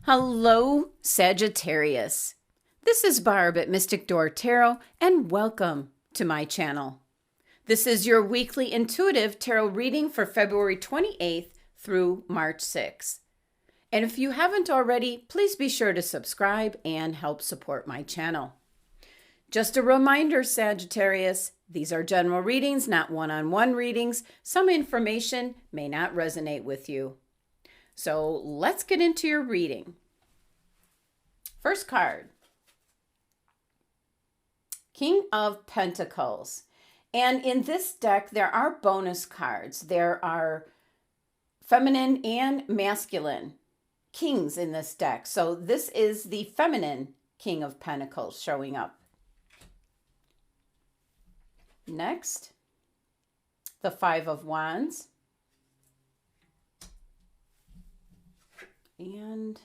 Hello, Sagittarius. This is Barb at Mystic Door Tarot, and welcome to my channel. This is your weekly intuitive tarot reading for February 28th through March 6th. And if you haven't already, please be sure to subscribe and help support my channel. Just a reminder, Sagittarius, these are general readings, not one-on-one readings. Some information may not resonate with you. So let's get into your reading. First card, King of Pentacles. And in this deck, there are bonus cards. There are feminine and masculine kings in this deck. So this is the feminine King of Pentacles showing up. Next, the Five of Wands. And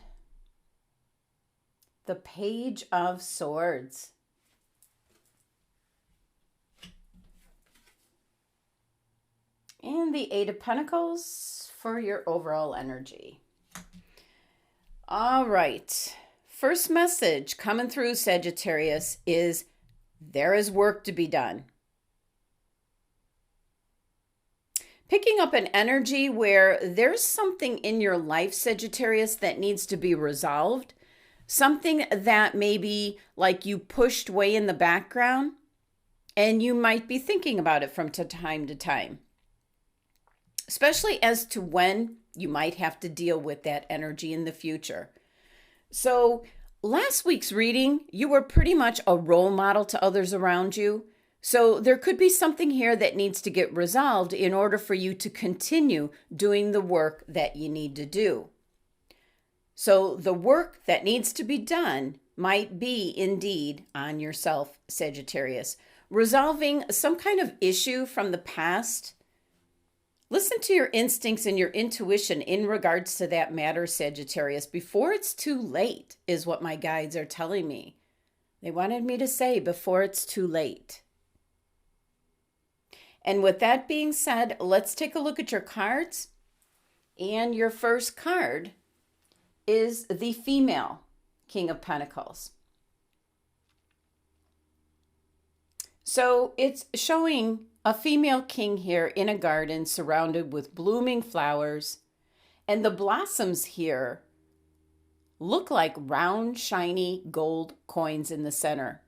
the Page of Swords. And the Eight of Pentacles for your overall energy. All right. First message coming through, Sagittarius, is there is work to be done. Picking up an energy where there's something in your life, Sagittarius, that needs to be resolved. Something that maybe like you pushed way in the background and you might be thinking about it from time to time. Especially as to when you might have to deal with that energy in the future. So last week's reading, you were pretty much a role model to others around you. So there could be something here that needs to get resolved in order for you to continue doing the work that you need to do. So the work that needs to be done might be indeed on yourself, Sagittarius. Resolving some kind of issue from the past. Listen to your instincts and your intuition in regards to that matter, Sagittarius, before it's too late, is what my guides are telling me. They wanted me to say before it's too late. And with that being said, let's take a look at your cards. And your first card is the female King of Pentacles. So it's showing a female king here in a garden surrounded with blooming flowers. And the blossoms here look like round, shiny gold coins in the center.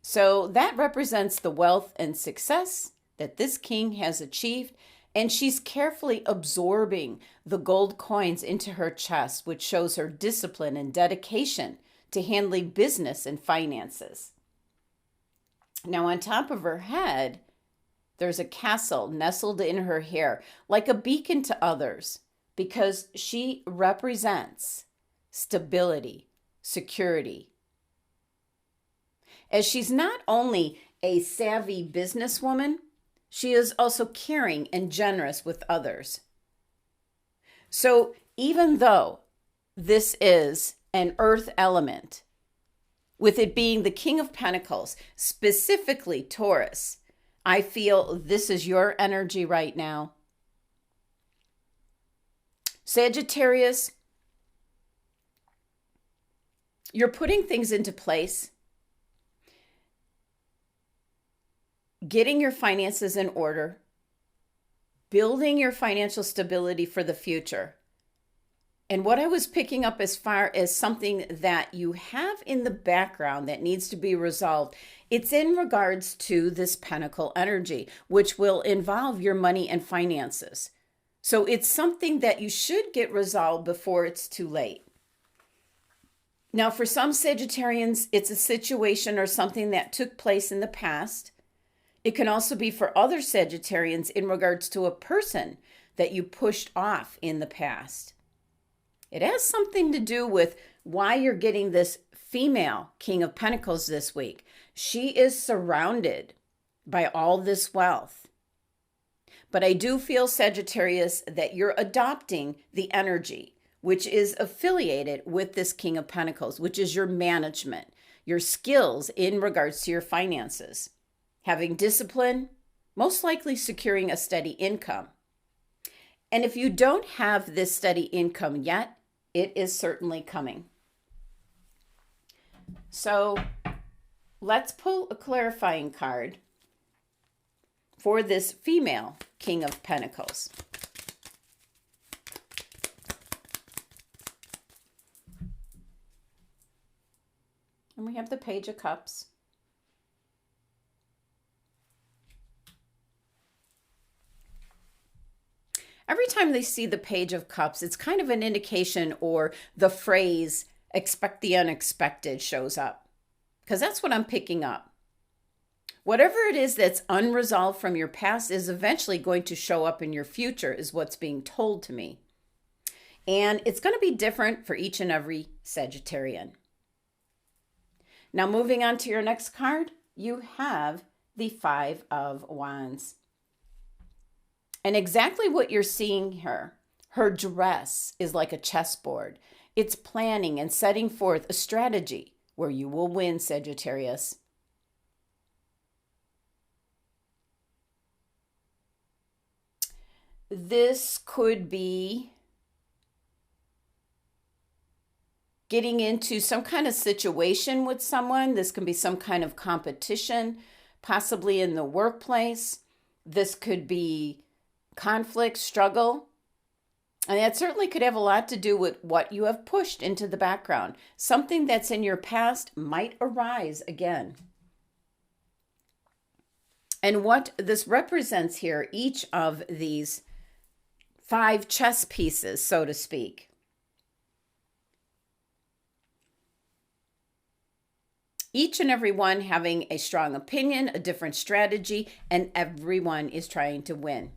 So that represents the wealth and success that this king has achieved, and she's carefully absorbing the gold coins into her chest, which shows her discipline and dedication to handling business and finances. Now, on top of her head, there's a castle nestled in her hair, like a beacon to others, because she represents stability, security. As she's not only a savvy businesswoman, she is also caring and generous with others. So even though this is an earth element, with it being the King of Pentacles, specifically Taurus, I feel this is your energy right now. Sagittarius, you're putting things into place. Getting your finances in order, building your financial stability for the future. And what I was picking up as far as something that you have in the background that needs to be resolved, it's in regards to this Pentacle energy, which will involve your money and finances. So it's something that you should get resolved before it's too late. Now, for some Sagittarians, it's a situation or something that took place in the past. It can also be for other Sagittarians in regards to a person that you pushed off in the past. It has something to do with why you're getting this female King of Pentacles this week. She is surrounded by all this wealth. But I do feel, Sagittarius, that you're adopting the energy, which is affiliated with this King of Pentacles, which is your management, your skills in regards to your finances. Having discipline, most likely securing a steady income. And if you don't have this steady income yet, It is certainly coming. So let's pull a clarifying card for this female King of Pentacles. And we have the Page of Cups. Every time they see the Page of Cups, it's kind of an indication, or the phrase, expect the unexpected, shows up. Because that's what I'm picking up. Whatever it is that's unresolved from your past is eventually going to show up in your future, is what's being told to me. And it's going to be different for each and every Sagittarian. Now, moving on to your next card, you have the Five of Wands. And exactly what you're seeing here, her dress is like a chessboard. It's planning and setting forth a strategy where you will win, Sagittarius. This could be getting into some kind of situation with someone. This can be some kind of competition, possibly in the workplace. This could be conflict, struggle. And that certainly could have a lot to do with what you have pushed into the background. Something that's in your past might arise again. And what this represents here, each of these 5 chess pieces, so to speak, each and every one having a strong opinion, a different strategy, and everyone is trying to win.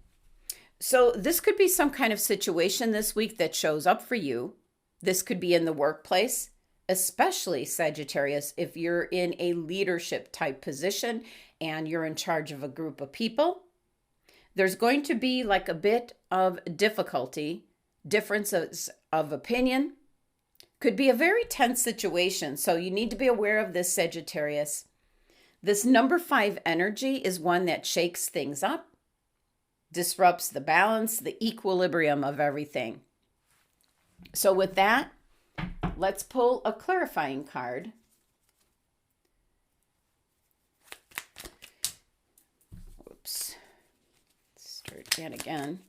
So this could be some kind of situation this week that shows up for you. This could be in the workplace, especially Sagittarius, if you're in a leadership type position and you're in charge of a group of people. There's going to be like a bit of difficulty, differences of opinion. Could be a very tense situation. So you need to be aware of this, Sagittarius. This number 5 energy is one that shakes things up, disrupts the balance, the equilibrium of everything. So with that, let's pull a clarifying card. Whoops. Start that again.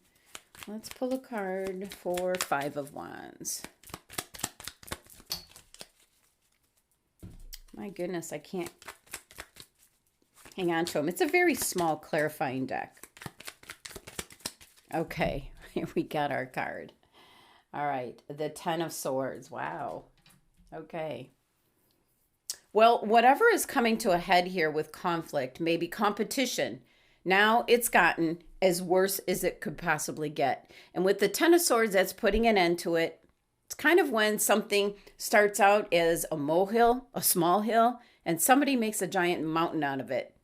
Let's pull a card for 5 of Wands. My goodness, I can't hang on to them. It's a very small clarifying deck. Okay, here we got our card. All right, the 10 of Swords. Wow. Okay. Well, whatever is coming to a head here with conflict, maybe competition, now it's gotten as worse as it could possibly get. And with the 10 of Swords, that's putting an end to it. It's kind of when something starts out as a molehill, a small hill, and somebody makes a giant mountain out of it.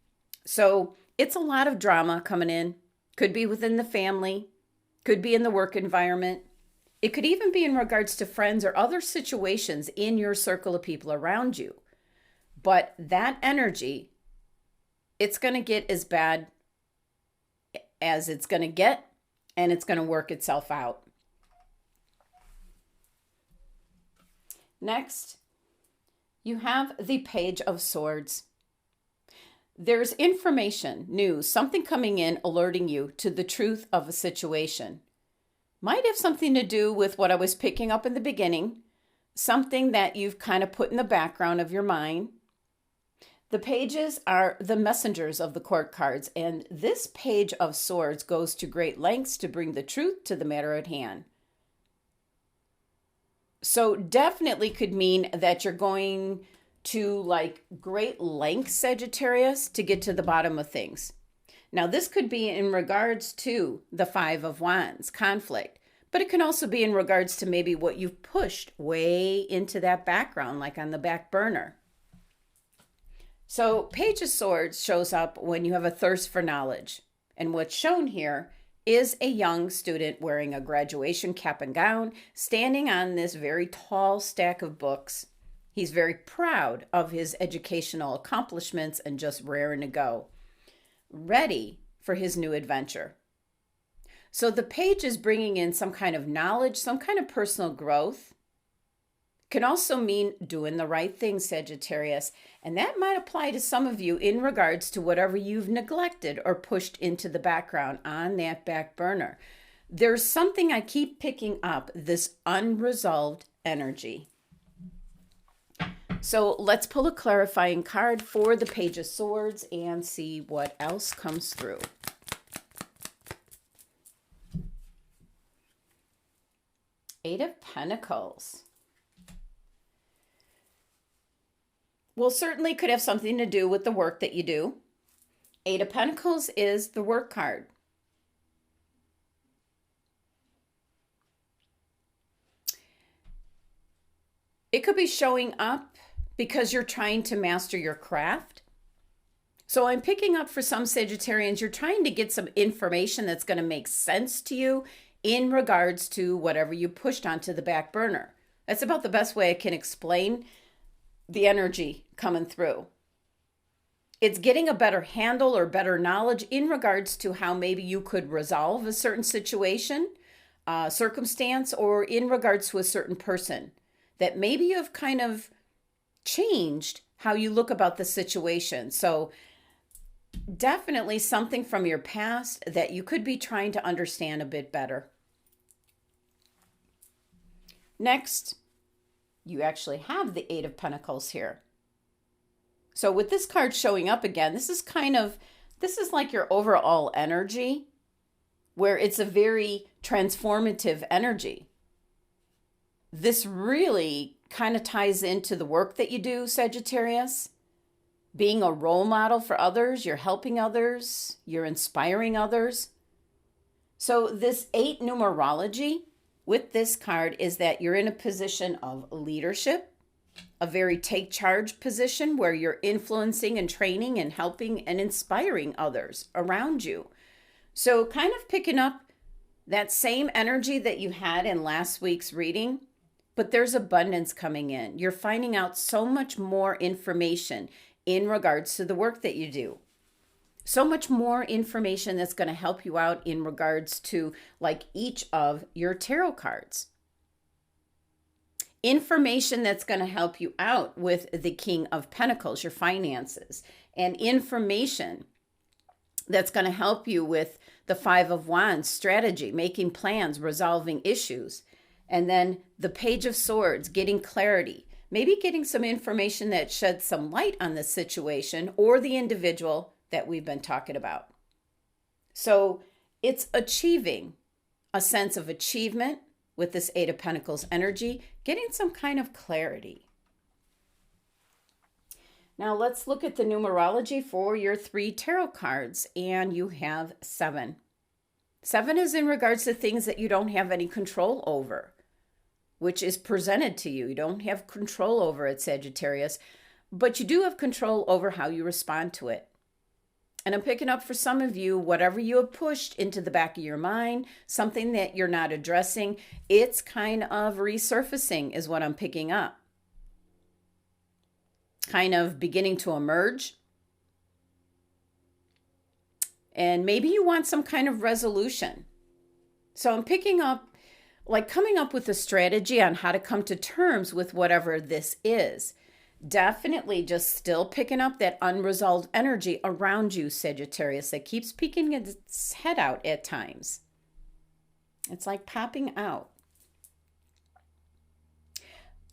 So it's a lot of drama coming in. Could be within the family, could be in the work environment. It could even be in regards to friends or other situations in your circle of people around you. But that energy, it's going to get as bad as it's going to get, and it's going to work itself out. Next, you have the Page of Swords. There's information, news, something coming in alerting you to the truth of a situation. Might have something to do with what I was picking up in the beginning, something that you've kind of put in the background of your mind. The pages are the messengers of the court cards, and this Page of Swords goes to great lengths to bring the truth to the matter at hand. So definitely could mean that you're going to like great lengths, Sagittarius, to get to the bottom of things. Now, this could be in regards to the 5 of Wands, conflict, but it can also be in regards to maybe what you've pushed way into that background, like on the back burner. So Page of Swords shows up when you have a thirst for knowledge. And what's shown here is a young student wearing a graduation cap and gown, standing on this very tall stack of books. He's very proud of his educational accomplishments and just raring to go, ready for his new adventure. So the page is bringing in some kind of knowledge, some kind of personal growth. Can also mean doing the right thing, Sagittarius. And that might apply to some of you in regards to whatever you've neglected or pushed into the background on that back burner. There's something I keep picking up, this unresolved energy. So let's pull a clarifying card for the Page of Swords and see what else comes through. Eight of Pentacles. Well, certainly could have something to do with the work that you do. Eight of Pentacles is the work card. It could be showing up because you're trying to master your craft. So I'm picking up for some Sagittarians, you're trying to get some information that's going to make sense to you in regards to whatever you pushed onto the back burner. That's about the best way I can explain the energy coming through. It's getting a better handle or better knowledge in regards to how maybe you could resolve a certain situation, circumstance, or in regards to a certain person that maybe you've kind of changed how you look about the situation. So definitely something from your past that you could be trying to understand a bit better. Next, you actually have the Eight of Pentacles here. So with this card showing up again, this is like your overall energy, where it's a very transformative energy. This really kind of ties into the work that you do, Sagittarius. Being a role model for others, you're helping others, you're inspiring others. So this 8 numerology with this card is that you're in a position of leadership, a very take charge position where you're influencing and training and helping and inspiring others around you. So kind of picking up that same energy that you had in last week's reading, but there's abundance coming in. You're finding out so much more information in regards to the work that you do. So much more information that's going to help you out in regards to like each of your tarot cards. Information that's going to help you out with the King of Pentacles, your finances, and information that's going to help you with the Five of Wands, strategy, making plans, resolving issues. And then the Page of Swords, getting clarity, maybe getting some information that sheds some light on the situation or the individual that we've been talking about. So it's achieving a sense of achievement with this Eight of Pentacles energy, getting some kind of clarity. Now let's look at the numerology for your 3 tarot cards, and you have 7. 7 is in regards to things that you don't have any control over, which is presented to you. You don't have control over it, Sagittarius, but you do have control over how you respond to it. And I'm picking up for some of you, whatever you have pushed into the back of your mind, something that you're not addressing, it's kind of resurfacing is what I'm picking up. Kind of beginning to emerge. And maybe you want some kind of resolution. So I'm picking up, like coming up with a strategy on how to come to terms with whatever this is. Definitely just still picking up that unresolved energy around you, Sagittarius, that keeps peeking its head out at times. It's like popping out.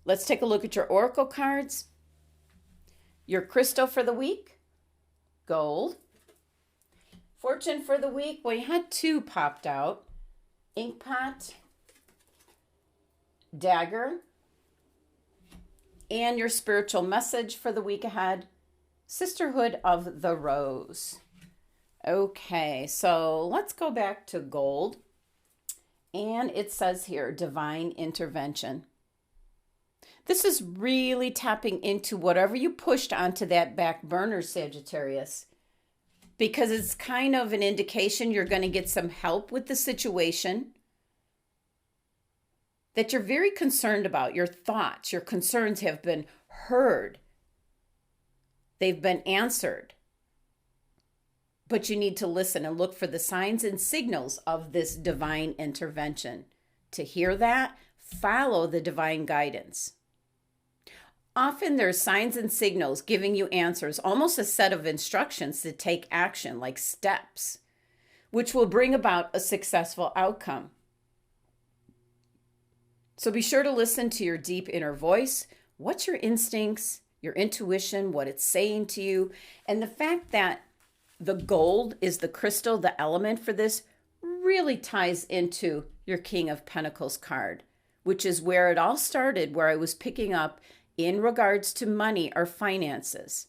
Let's take a look at your oracle cards. Your crystal for the week, gold. Fortune for the week, we had 2 popped out. Inkpot, dagger. And your spiritual message for the week ahead, Sisterhood of the Rose. Okay, so let's go back to gold. And it says here, divine intervention. This is really tapping into whatever you pushed onto that back burner, Sagittarius, because it's kind of an indication you're going to get some help with the situation that you're very concerned about. Your thoughts, your concerns have been heard. They've been answered. But you need to listen and look for the signs and signals of this divine intervention. To hear that, follow the divine guidance. Often there's signs and signals giving you answers, almost a set of instructions to take action, like steps, which will bring about a successful outcome. So be sure to listen to your deep inner voice. What's your instincts, your intuition, what it's saying to you, and the fact that the gold is the crystal, the element for this, really ties into your King of Pentacles card, which is where it all started, where I was picking up in regards to money or finances.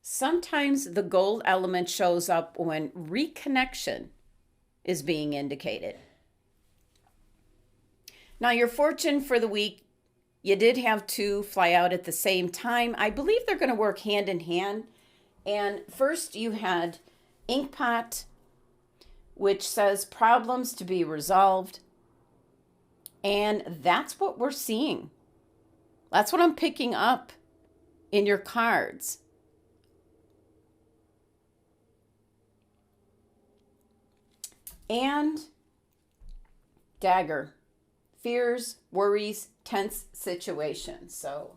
Sometimes the gold element shows up when reconnection is being indicated. Now, your fortune for the week, you did have two fly out at the same time. I believe they're going to work hand in hand. And first you had Inkpot, which says problems to be resolved. And that's what we're seeing. That's what I'm picking up in your cards. And Dagger, fears, worries, tense situations. So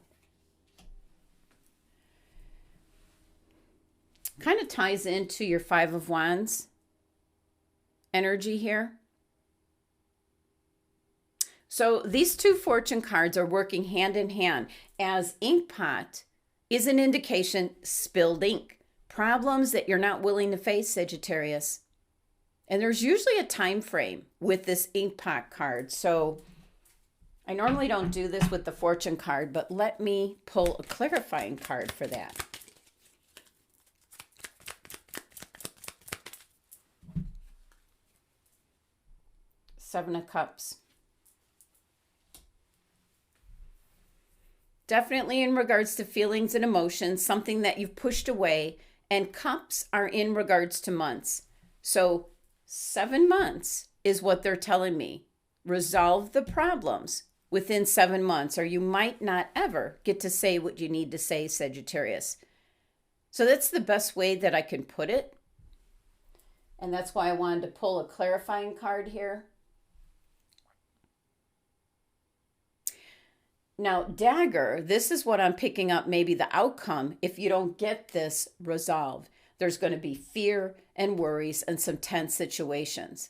kind of ties into your Five of Wands energy here. So these two fortune cards are working hand in hand, as Inkpot is an indication spilled ink, problems that you're not willing to face, Sagittarius. And there's usually a time frame with this Inkpot card. So I normally don't do this with the fortune card, but let me pull a clarifying card for that. Seven of Cups. Definitely in regards to feelings and emotions, something that you've pushed away, and cups are in regards to months. So 7 months is what they're telling me. Resolve the problems within 7 months, or you might not ever get to say what you need to say, Sagittarius. So that's the best way that I can put it. And that's why I wanted to pull a clarifying card here. Now, Dagger, this is what I'm picking up, maybe the outcome if you don't get this resolved. There's going to be fear and worries and some tense situations,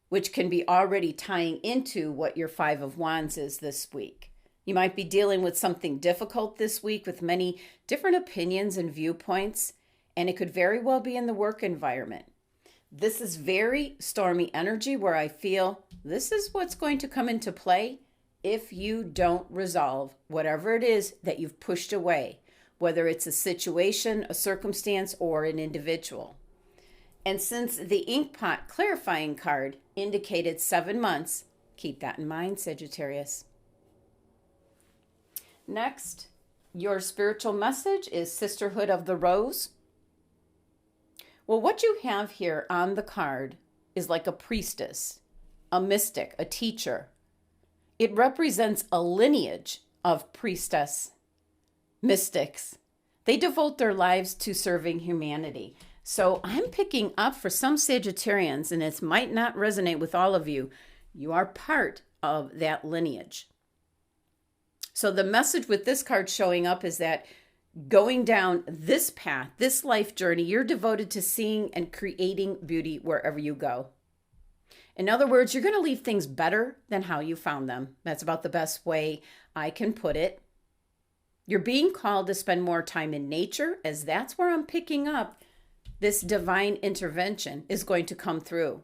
which can be already tying into what your Five of Wands is this week. You might be dealing with something difficult this week with many different opinions and viewpoints, and it could very well be in the work environment. This is very stormy energy where I feel this is what's going to come into play if you don't resolve whatever it is that you've pushed away, whether it's a situation, a circumstance, or an individual. And since the Inkpot clarifying card indicated 7 months, keep that in mind, Sagittarius. Next, your spiritual message is Sisterhood of the Rose. Well, what you have here on the card is like a priestess, a mystic, a teacher. It represents a lineage of priestess, mystics. They devote their lives to serving humanity. So I'm picking up for some Sagittarians, and it might not resonate with all of you, you are part of that lineage. So the message with this card showing up is that going down this path, this life journey, you're devoted to seeing and creating beauty wherever you go. In other words, you're going to leave things better than how you found them. That's about the best way I can put it. You're being called to spend more time in nature, as that's where I'm picking up this divine intervention is going to come through.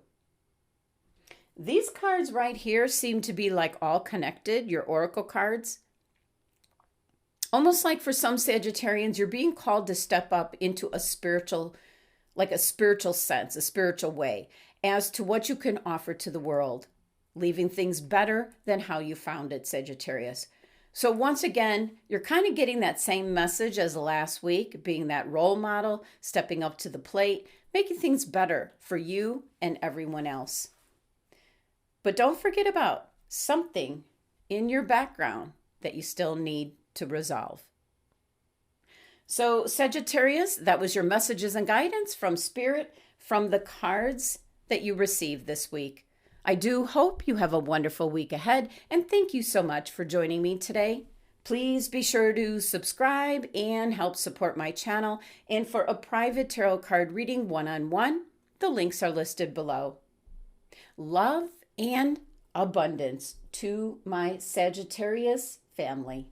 These cards right here seem to be like all connected, your oracle cards. Almost like for some Sagittarians, you're being called to step up into a spiritual, like a spiritual sense, a spiritual way, as to what you can offer to the world, leaving things better than how you found it, Sagittarius. So once again, you're kind of getting that same message as last week, being that role model, stepping up to the plate, making things better for you and everyone else. But don't forget about something in your background that you still need to resolve. So Sagittarius, that was your messages and guidance from Spirit, from the cards that you received this week. I do hope you have a wonderful week ahead, and thank you so much for joining me today. Please be sure to subscribe and help support my channel. And for a private tarot card reading one-on-one, the links are listed below. Love and abundance to my Sagittarius family.